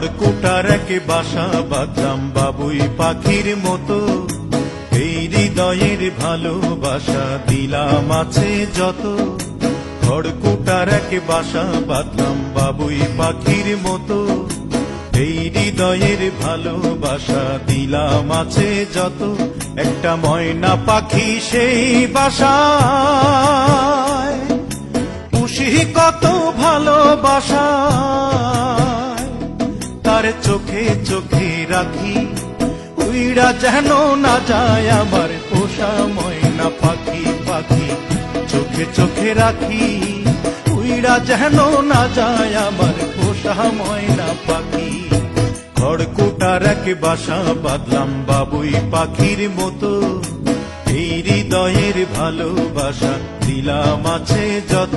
খড়কুটার এক বাসা বাঁধলাম বাবুই পাখির মতো, এই হৃদয়ের ভালোবাসা দিলাম আছে যত। খড়কুটার এক বাসা বাঁধলাম বাবুই পাখির মতো, এই হৃদয়ের ভালোবাসা দিলাম আছে যত। একটা ময়না পাখি সেই বাসায়, পুষি কত ভালোবাসা, তার চোখে চোখে রাখি, উইড়া যেন না যায় আমার পোষা ময়না পাখি। পাখি চোখে চোখে রাখি, উইড়া যেন না যায় আমার পোষা ময়না পাখি। খড়কুটার এক বাসা বাঁধলাম বাবুই পাখির মতো, এই হৃদয়ের ভালোবাসা দিলাম আছে যত।